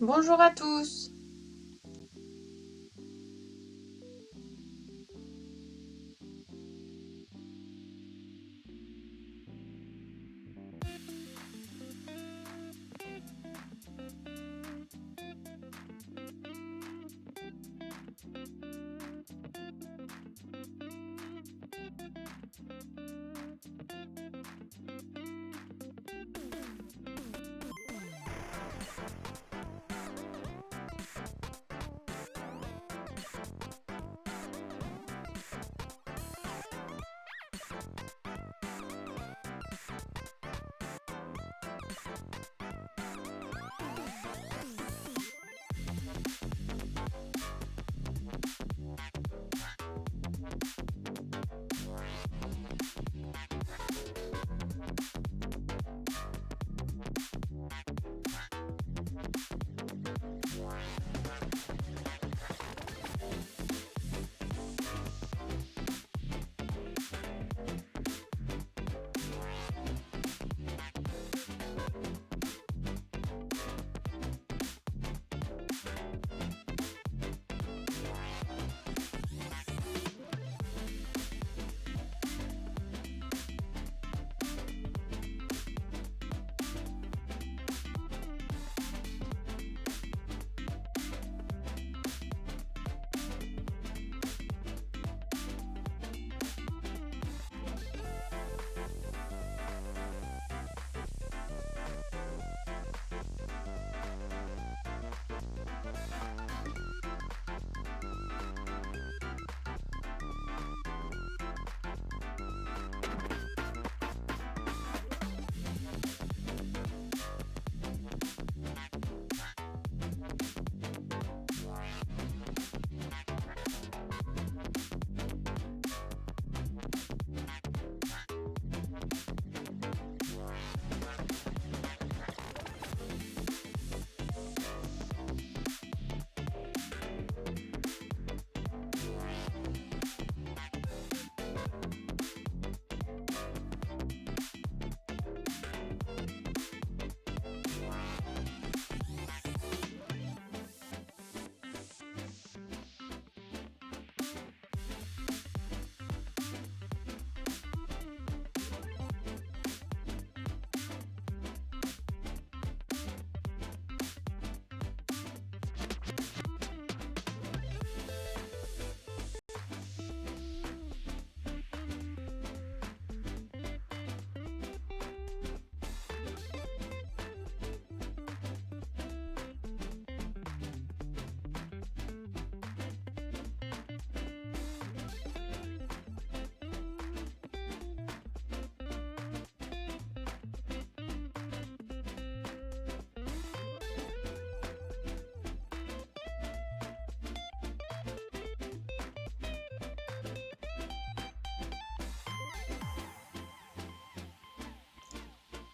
Bonjour à tous.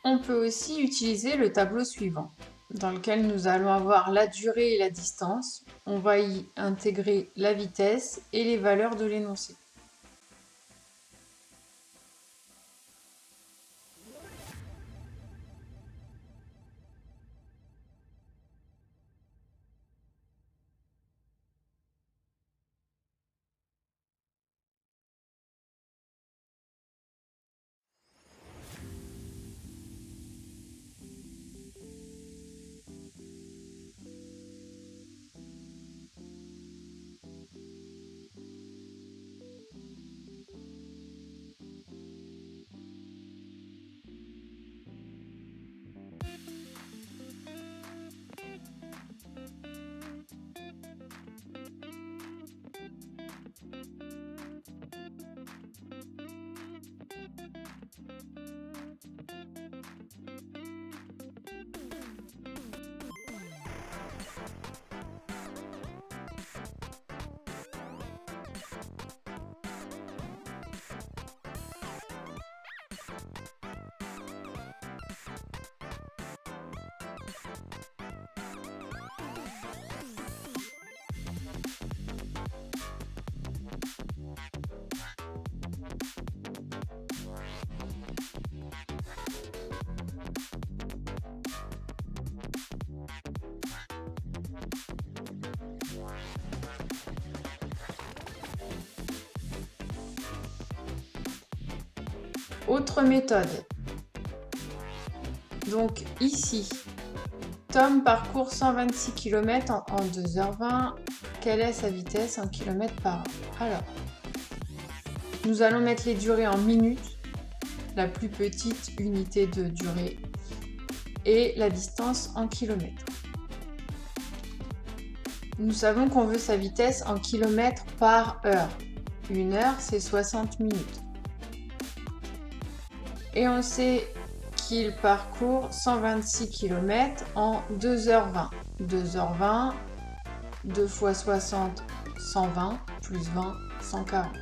On peut aussi utiliser le tableau suivant, dans lequel nous allons avoir la durée et la distance. On va y intégrer la vitesse et les valeurs de l'énoncé. Autre méthode. Donc ici, Tom parcourt 126 km en 2h20. Quelle est sa vitesse en km par heure? Alors, nous allons mettre les durées en minutes, la plus petite unité de durée, et la distance en kilomètres. Nous savons qu'on veut sa vitesse en kilomètres par heure. Une heure, c'est 60 minutes. Et on sait qu'il parcourt 126 km en 2h20. 2h20, 2 fois 60, 120, plus 20, 140.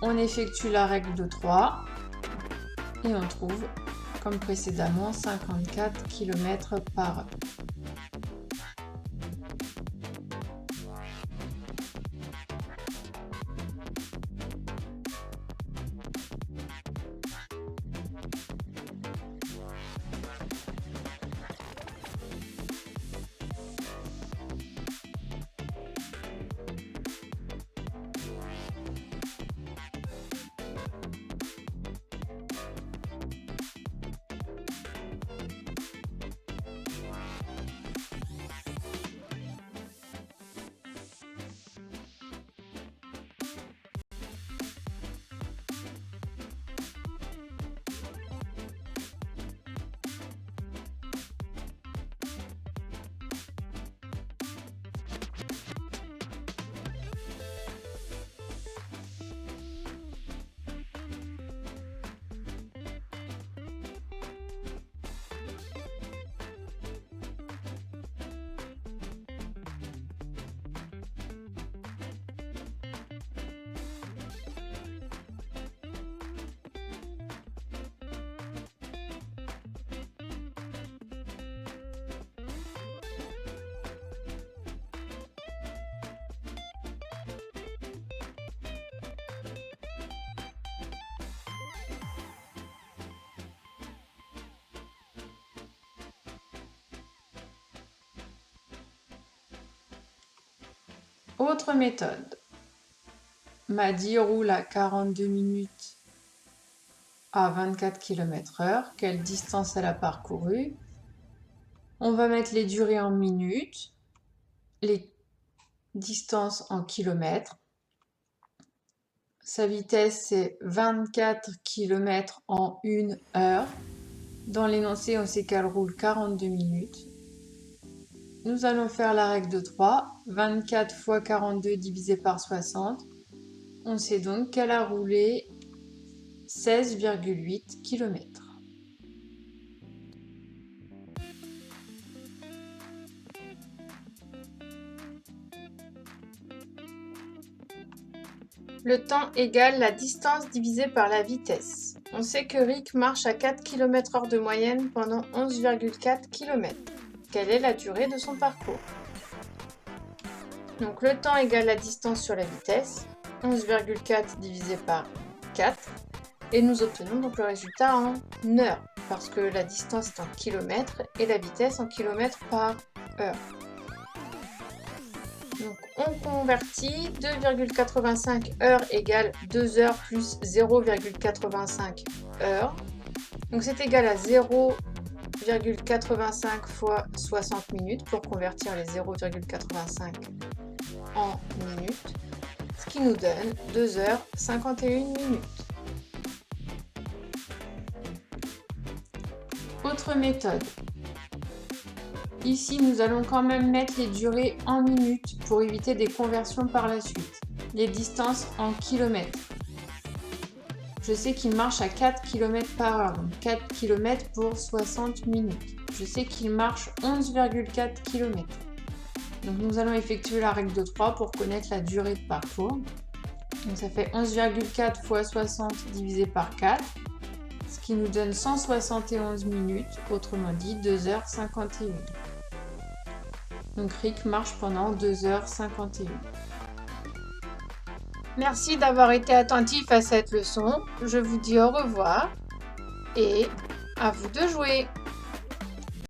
On effectue la règle de 3 et on trouve, comme précédemment, 54 km par heure. Autre méthode. Maddy roule à 42 minutes à 24 km/h. Quelle distance elle a parcouru? On va mettre les durées en minutes, les distances en kilomètres. Sa vitesse, c'est 24 km en 1 heure. Dans l'énoncé, on sait qu'elle roule 42 minutes. Nous allons faire la règle de 3. 24 fois 42 divisé par 60. On sait donc qu'elle a roulé 16,8 km. Le temps égale la distance divisée par la vitesse. On sait que Rick marche à 4 km/h de moyenne pendant 11,4 km. Quelle est la durée de son parcours? Donc le temps égale la distance sur la vitesse, 11,4 divisé par 4, et nous obtenons donc le résultat en heures, parce que la distance est en kilomètres et la vitesse en kilomètres par heure. Donc on convertit, 2,85 heures égale 2 heures plus 0,85 heures. Donc c'est égal à 0,85 fois 60 minutes pour convertir les 0,85 en minutes, ce qui nous donne 2 heures 51 minutes. Autre méthode. Ici, nous allons quand même mettre les durées en minutes pour éviter des conversions par la suite. Les distances en kilomètres. Je sais qu'il marche à 4 km par heure, donc 4 km pour 60 minutes. Je sais qu'il marche 11,4 km. Donc nous allons effectuer la règle de 3 pour connaître la durée de parcours. Donc ça fait 11,4 fois 60 divisé par 4, ce qui nous donne 171 minutes, autrement dit 2h51. Donc Rick marche pendant 2h51. Merci d'avoir été attentif à cette leçon. Je vous dis au revoir et à vous de jouer.